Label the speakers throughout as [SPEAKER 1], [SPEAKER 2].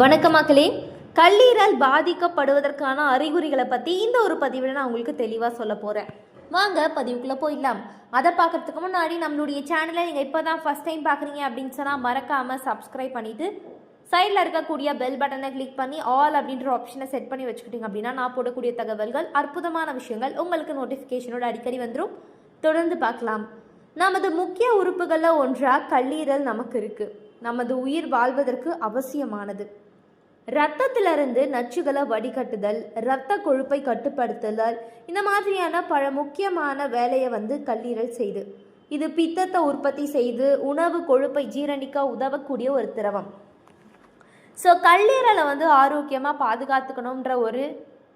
[SPEAKER 1] வணக்கம் மக்களே. கல்லீரல் பாதிக்கப்படுவதற்கான அறிகுறிகளை பற்றி இந்த ஒரு பதிவில் நான் உங்களுக்கு தெளிவாக சொல்ல போகிறேன். வாங்க பதிவுக்குள்ளே போயிடலாம். அதை பார்க்குறதுக்கு முன்னாடி நம்மளுடைய சேனலை நீங்கள் இப்போ தான் ஃபஸ்ட் டைம் பார்க்குறீங்க அப்படின்னு சொன்னால் மறக்காமல் சப்ஸ்கிரைப் பண்ணிவிட்டு சைடில் இருக்கக்கூடிய பெல் பட்டனை கிளிக் பண்ணி ஆல் அப்படின்ற ஆப்ஷனை செட் பண்ணி வச்சுக்கிட்டீங்க அப்படின்னா நான் போடக்கூடிய தகவல்கள், அற்புதமான விஷயங்கள் உங்களுக்கு நோட்டிஃபிகேஷனோட அடிக்கடி வந்துடும். தொடர்ந்து பார்க்கலாம். நமது முக்கிய உறுப்புகளில் ஒன்றாக கல்லீரல் நமக்கு இருக்குது. நமது உயிர் வாழ்வதற்கு அவசியமானது. இரத்தத்திலிருந்து நச்சுகளை வடிகட்டுதல், இரத்த கொழுப்பை கட்டுப்படுத்துதல், இந்த மாதிரியான பல முக்கியமான வேலையை கல்லீரல் செய்து. இது பித்தத்தை உற்பத்தி செய்து உணவு கொழுப்பை ஜீரணிக்க உதவக்கூடிய ஒரு திரவம். ஸோ கல்லீரலை ஆரோக்கியமாக பாதுகாத்துக்கணுன்ற ஒரு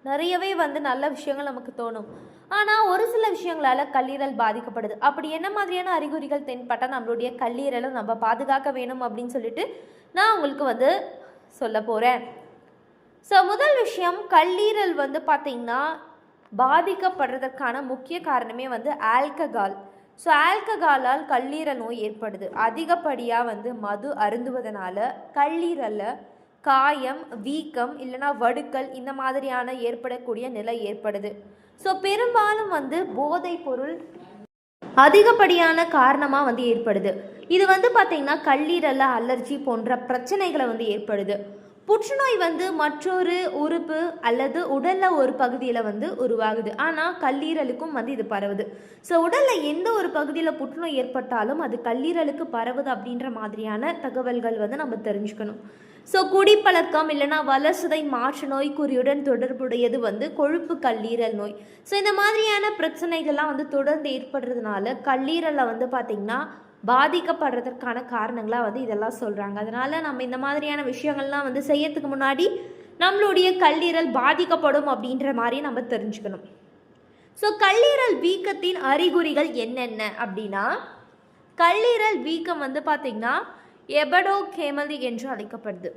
[SPEAKER 1] நிறையவே நல்ல விஷயங்கள் நமக்கு தோணும். ஆனால் ஒரு சில விஷயங்களால் கல்லீரல் பாதிக்கப்படுது. அப்படி என்ன மாதிரியான அறிகுறிகள் தென்பட்டால் நம்மளுடைய கல்லீரலை நம்ம பாதுகாக்க வேணும் அப்படின்னு சொல்லிட்டு நான் உங்களுக்கு சொல்ல போகிறேன். ஸோ முதல் விஷயம், கல்லீரல் பார்த்திங்கன்னா பாதிக்கப்படுறதுக்கான முக்கிய காரணமே ஆல்கஹால். ஸோ ஆல்கஹாலால் கல்லீரல் நோய் ஏற்படுது. அதிகப்படியாக மது அருந்துவதனால கல்லீரலில் காயம், வீக்கம் இல்லைனா வடுக்கல் இந்த மாதிரியான ஏற்படக்கூடிய நிலை ஏற்படுது. ஸோ பெரும்பாலும் போதைப் பொருள் அதிகப்படியான காரணமாக ஏற்படுது. இது பார்த்திங்கன்னா கல்லீரலில் அலர்ஜி போன்ற பிரச்சனைகளை ஏற்படுது. புற்றுநோய் மற்றொரு உறுப்பு அல்லது உடலில் ஒரு பகுதியில் உருவாகுது. ஆனால் கல்லீரலுக்கும் இது பரவுது. ஸோ உடலில் எந்த ஒரு பகுதியில் புற்றுநோய் ஏற்பட்டாலும் அது கல்லீரலுக்கு பரவுது அப்படின்ற மாதிரியான தகவல்கள் நம்ம தெரிஞ்சுக்கணும். ஸோ குடிப்பழக்கம் இல்லைனா வளர்சிதை மாற்று நோய்க்குறியுடன் தொடர்புடையது கொழுப்பு கல்லீரல் நோய். ஸோ இந்த மாதிரியான பிரச்சனைகள்லாம் தொடர்ந்து ஏற்படுறதுனால கல்லீரலில் பார்த்திங்கன்னா பாதிக்கப்படுறதுக்கான காரணங்களாக இதெல்லாம் சொல்கிறாங்க. அதனால் நம்ம இந்த மாதிரியான விஷயங்கள்லாம் செய்யறதுக்கு முன்னாடி நம்மளுடைய கல்லீரல் பாதிக்கப்படும் அப்படின்ற மாதிரி நம்ம தெரிஞ்சுக்கணும். ஸோ கல்லீரல் வீக்கத்தின் அறிகுறிகள் என்னென்ன அப்படின்னா, கல்லீரல் வீக்கம் பார்த்திங்கன்னா எபடோகேமலி என்று அழைக்கப்படுது.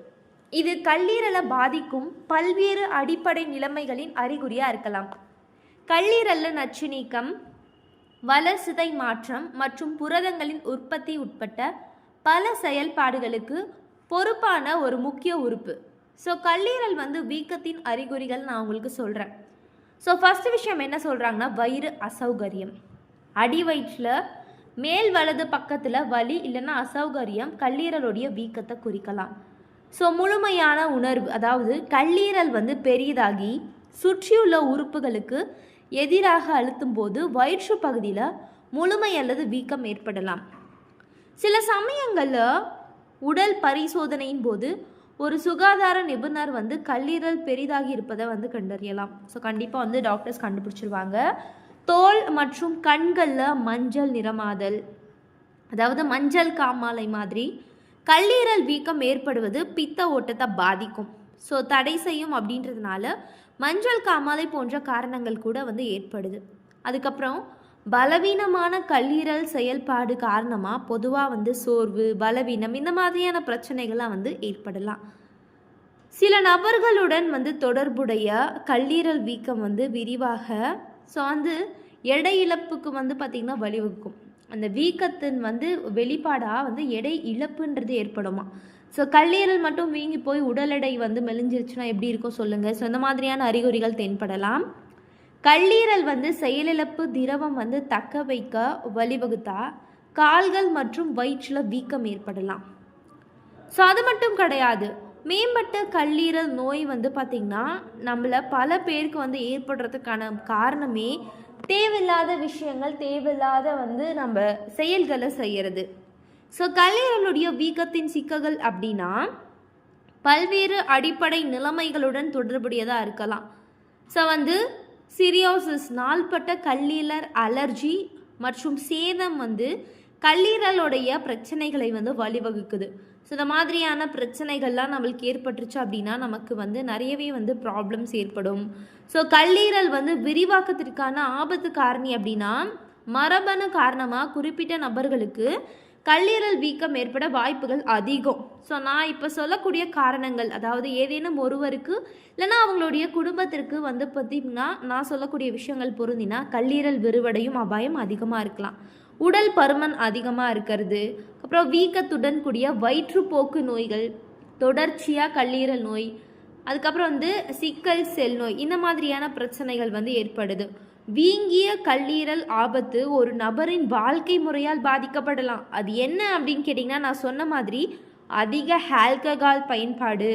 [SPEAKER 1] இது கல்லீரலை பாதிக்கும் பல்வேறு அடிப்படை நிலைமைகளின் அறிகுறியாக இருக்கலாம். கல்லீரலில் நச்சு நீக்கம், வளர்சிதை மாற்றம் மற்றும் புரதங்களின் உற்பத்தி உட்பட்ட பல செயல்பாடுகளுக்கு பொறுப்பான ஒரு முக்கிய உறுப்பு. ஸோ கல்லீரல் வீக்கத்தின் அறிகுறிகள் நான் உங்களுக்கு சொல்கிறேன். ஸோ ஃபஸ்ட்டு விஷயம் என்ன சொல்கிறாங்கன்னா, வயிறு அசௌகரியம். அடி வயிற்றில் மேல் வலது பக்கத்தில் வலி இல்லைன்னா அசௌகரியம் கல்லீரலுடைய வீக்கத்தை குறிக்கலாம். ஸோ முழுமையான உணர்வு, அதாவது கல்லீரல் பெரிதாகி சுற்றியுள்ள உறுப்புகளுக்கு எதிராக அழுத்தும் போது வயிற்று பகுதியில் முழுமை அல்லது வீக்கம் ஏற்படலாம். சில சமயங்களில் உடல் பரிசோதனையின் போது ஒரு சுகாதார நிபுணர் கல்லீரல் பெரிதாகி இருப்பதை கண்டறியலாம். ஸோ கண்டிப்பாக டாக்டர்ஸ் கண்டுபிடிச்சிருவாங்க. தோல் மற்றும் கண்களில் மஞ்சள் நிறமாதல், அதாவது மஞ்சள் காமாலை மாதிரி கல்லீரல் வீக்கம் ஏற்படுவது பித்த ஓட்டத்தை பாதிக்கும். ஸோ தடை செய்யும் அப்படின்றதுனால மஞ்சள் காமாலை போன்ற காரணங்கள் கூட ஏற்படுது. அதுக்கப்புறம் பலவீனமான கல்லீரல் செயல்பாடு காரணமாக பொதுவாக சோர்வு, பலவீனம் இந்த மாதிரியான பிரச்சனைகள்லாம் ஏற்படலாம். சில நபர்களுடன் தொடர்புடைய கல்லீரல் வீக்கம் விரிவாக ஸோ எடை இழப்புக்கு பார்த்திங்கன்னா வழிவகுக்கும். அந்த வீக்கத்தின் வெளிப்பாடாக எடை இழப்புன்றது ஏற்படுமா. ஸோ கல்லீரல் மட்டும் வீங்கி போய் உடல் எடை மெலிஞ்சிருச்சுன்னா எப்படி இருக்கும் சொல்லுங்கள். ஸோ இந்த மாதிரியான அறிகுறிகள் தென்படலாம். கல்லீரல் செயலிழப்பு திரவம் தக்க வைக்க வழிவகுத்தா கால்கள் மற்றும் வயிற்றில் வீக்கம் ஏற்படலாம். ஸோ அது மட்டும் கிடையாது, மேம்பட்ட கல்லீரல் நோய் பார்த்திங்கன்னா நம்மளை பல பேருக்கு ஏற்படுறதுக்கான காரணமே தேவையில்லாத விஷயங்கள், தேவையில்லாத நம்ம செயல்களை செய்கிறது. ஸோ கல்லீரலுடைய வீக்கத்தின் சிக்கல்கள் அப்படின்னா பல்வேறு அடிப்படை நிலைமைகளுடன் தொடர்புடையதாக இருக்கலாம். ஸோ சிரியோசிஸ், நாள்பட்ட கல்லீரல் அலர்ஜி மற்றும் சேதம் கல்லீரலுடைய பிரச்சனைகளை வழிவகுக்குது. ஸோ இந்த மாதிரியான பிரச்சனைகள்லாம் நம்மளுக்கு ஏற்பட்டுருச்சு அப்படின்னா நமக்கு நிறையவே ப்ராப்ளம்ஸ் ஏற்படும். ஸோ கல்லீரல் விரிவாக்கத்திற்கான ஆபத்து காரணி அப்படின்னா மரபணு காரணமாக குறிப்பிட்ட நபர்களுக்கு கல்லீரல் வீக்கம் ஏற்பட வாய்ப்புகள் அதிகம். ஸோ நான் இப்போ சொல்லக்கூடிய காரணங்கள், அதாவது ஏதேனும் ஒருவருக்கு இல்லைனா அவங்களுடைய குடும்பத்திற்கு பார்த்திங்கன்னா நான் சொல்லக்கூடிய விஷயங்கள் பொருந்தினா கல்லீரல் விரிவடையும் அபாயம் அதிகமாக இருக்கலாம். உடல் பருமன் அதிகமாக இருக்கிறது, அப்புறம் வீக்கத்துடன் கூடிய வயிற்றுப்போக்கு நோய்கள், தொடர்ச்சியாக கல்லீரல் நோய், அதுக்கப்புறம் வந்து சிக்கல் செல் நோய், இந்த மாதிரியான பிரச்சனைகள் வந்து ஏற்படுது. வீங்கிய கல்லீரல் ஆபத்து ஒரு நபரின் வாழ்க்கை முறையால் பாதிக்கப்படலாம். அது என்ன அப்படின்னு கேட்டிங்கன்னா, நான் சொன்ன மாதிரி அதிக ஆல்கஹால் பயன்பாடு,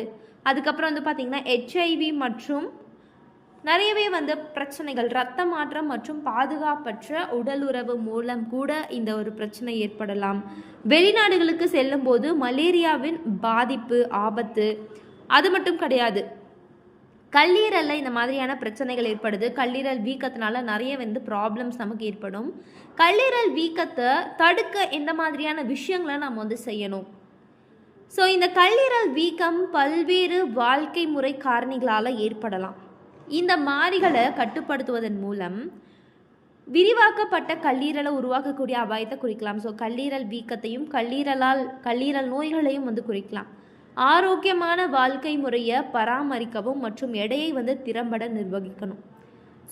[SPEAKER 1] அதுக்கப்புறம் வந்து பார்த்திங்கன்னா HIV மற்றும் நிறையவே வந்து பிரச்சனைகள், இரத்த மாற்றம் மற்றும் பாதுகாப்பற்ற உடலுறவு மூலம் கூட இந்த ஒரு பிரச்சனை ஏற்படலாம். வெளிநாடுகளுக்கு செல்லும்போது மலேரியாவின் பாதிப்பு ஆபத்து. அது மட்டும் கிடையாது, கல்லீரலில் இந்த மாதிரியான பிரச்சனைகள் ஏற்படுது. கல்லீரல் வீக்கத்தினால நிறைய வந்து ப்ராப்ளம்ஸ் நமக்கு ஏற்படும். கல்லீரல் வீக்கத்தை தடுக்க எந்த மாதிரியான விஷயங்களை நம்ம வந்து செய்யணும்? ஸோ இந்த கல்லீரல் வீக்கம் பல்வேறு வாழ்க்கை முறை காரணிகளால் ஏற்படலாம். இந்த மாறிகளை கட்டுப்படுத்துவதன் மூலம் விரிவாக்கப்பட்ட கல்லீரலை உருவாக்கக்கூடிய அபாயத்தை குறிக்கலாம். ஸோ கல்லீரல் வீக்கத்தையும் கல்லீரல் நோய்களையும் வந்து குறிக்கலாம். ஆரோக்கியமான வாழ்க்கை முறையை பராமரிக்கவும் மற்றும் எடையை வந்து திறம்பட நிர்வகிக்கணும்.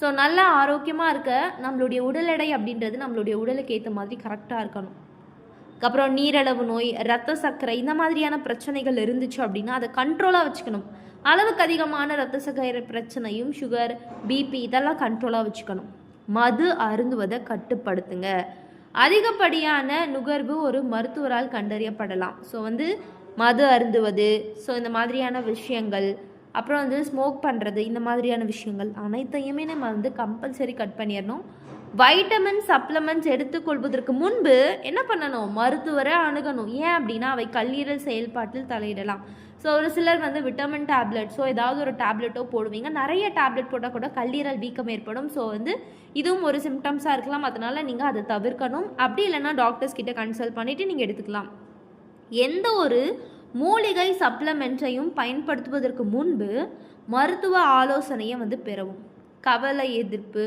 [SPEAKER 1] ஸோ நல்லா ஆரோக்கியமாக இருக்க நம்மளுடைய உடல் எடை அப்படின்றது நம்மளுடைய உடலுக்கு ஏற்ற மாதிரி கரெக்டாக இருக்கணும். அப்புறம் நீரிழிவு நோய், இரத்த சர்க்கரை, இந்த மாதிரியான பிரச்சனைகள் இருந்துச்சு அப்படின்னா அதை கண்ட்ரோலாக வச்சுக்கணும். அளவுக்கு அதிகமான இரத்த சர்க்கரை பிரச்சனையும், சுகர், BP இதெல்லாம் கண்ட்ரோலாக வச்சுக்கணும். மது அருந்துவதை கட்டுப்படுத்துங்க. அதிகப்படியான நுகர்வு ஒரு மருத்துவரால் கண்டறியப்படலாம். ஸோ வந்து மது அருந்துவது, ஸோ இந்த மாதிரியான விஷயங்கள், அப்புறம் வந்து ஸ்மோக் பண்ணுறது, இந்த மாதிரியான விஷயங்கள் அனைத்தையுமே நம்ம வந்து கம்பல்சரி கட் பண்ணிடணும். வைட்டமின் சப்ளிமெண்ட்ஸ் எடுத்துக்கொள்வதற்கு முன்பு என்ன பண்ணணும்? மருத்துவரை அணுகணும். ஏன் அப்படின்னா அவை கல்லீரல் செயல்பாட்டில் தலையிடலாம். ஸோ ஒரு சிலர் வந்து விட்டமின் டேப்லெட், ஸோ ஏதாவது ஒரு டேப்லெட்டோ போடுவீங்க. நிறைய டேப்லெட் போட்டால் கூட கல்லீரல் வீக்கம் ஏற்படும். ஸோ வந்து இதுவும் ஒரு சிம்டம்ஸாக இருக்கலாம். அதனால் நீங்கள் அதை தவிர்க்கணும். அப்படி இல்லைன்னா டாக்டர்ஸ் கிட்ட கன்சல்ட் பண்ணிவிட்டு நீங்கள் எடுத்துக்கலாம். எந்த ஒரு மூலிகை சப்ளிமெண்ட்ஸையும் பயன்படுத்துவதற்கு முன்பு மருத்துவ ஆலோசனையை வந்து பெறவும். கவலை எதிர்ப்பு,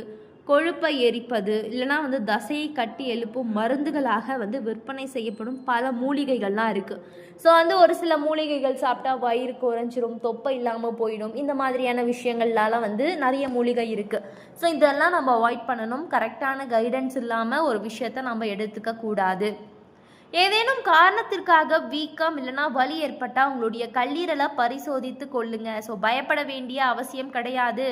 [SPEAKER 1] கொழுப்பை எரிப்பது, இல்லைனா வந்து தசையை கட்டி எழுப்பும் மருந்துகளாக வந்து விற்பனை செய்யப்படும் பல மூலிகைகள்லாம் இருக்குது. ஸோ வந்து ஒரு சில மூலிகைகள் சாப்பிட்டா வயிறு குறைஞ்சிரும், தொப்பை இல்லாமல் போயிடும், இந்த மாதிரியான விஷயங்கள்லாம் வந்து நிறைய மூலிகை இருக்குது. ஸோ இதெல்லாம் நம்ம அவாய்ட் பண்ணணும். கரெக்டான கைடன்ஸ் இல்லாமல் ஒரு விஷயத்தை நம்ம எடுத்துக்க கூடாது. ஏதேனும் காரணத்திற்காக வீக்கம் இல்லைனா வலி ஏற்பட்டால் உங்களுடைய கல்லீரலை பரிசோதித்து கொள்ளுங்க. ஸோ பயப்பட வேண்டிய அவசியம் கிடையாது.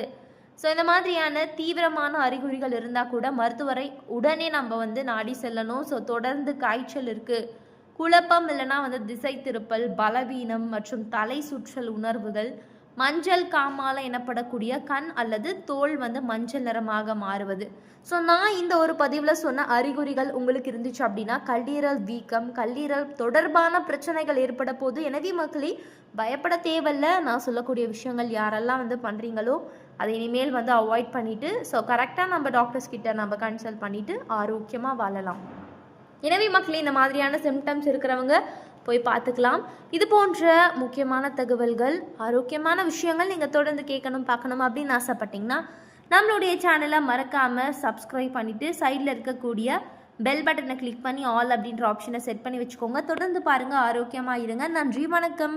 [SPEAKER 1] ஸோ இந்த மாதிரியான தீவிரமான அறிகுறிகள் இருந்தால் கூட மருத்துவரை உடனே நம்ம வந்து நாடி செல்லணும். ஸோ தொடர்ந்து காய்ச்சல் இருக்குது, குழப்பம் இல்லைனா வந்து திசை திருப்பல், பலவீனம் மற்றும் தலை சுற்றல் உணர்வுகள், மஞ்சள் காமாலை எனப்படக்கூடிய கண் அல்லது தோல் வந்து மஞ்சள் நிறமாக மாறுவது. ஸோ நான் இந்த ஒரு பதிவில் சொன்ன அறிகுறிகள் உங்களுக்கு இருந்துச்சு அப்படின்னா கல்லீரல் வீக்கம், கல்லீரல் தொடர்பான பிரச்சனைகள் ஏற்பட போது. எனவே மக்களே பயப்பட தேவையில்ல. நான் சொல்லக்கூடிய விஷயங்கள் யாரெல்லாம் வந்து பண்ணுறீங்களோ அதை இனிமேல் வந்து அவாய்ட் பண்ணிவிட்டு ஸோ கரெக்டாக நம்ம டாக்டர்ஸ் கிட்ட நம்ம கன்சல்ட் பண்ணிவிட்டு ஆரோக்கியமாக வாழலாம். எனவே மக்களே இந்த மாதிரியான சிம்டம்ஸ் இருக்கிறவங்க போய் பார்த்துக்கலாம். இது போன்ற முக்கியமான தகவல்கள், ஆரோக்கியமான விஷயங்கள் நீங்கள் தொடர்ந்து கேட்கணும் பார்க்கணும் அப்படின்னு ஆசைப்பட்டீங்கன்னா நம்மளுடைய சேனலை மறக்காமல் சப்ஸ்கிரைப் பண்ணிவிட்டு சைடில் இருக்கக்கூடிய பெல் பட்டனை கிளிக் பண்ணி ஆல் அப்படின்ற ஆப்ஷனை செட் பண்ணி வச்சுக்கோங்க. தொடர்ந்து பாருங்கள், ஆரோக்கியமாக இருங்க. நன்றி, வணக்கம்.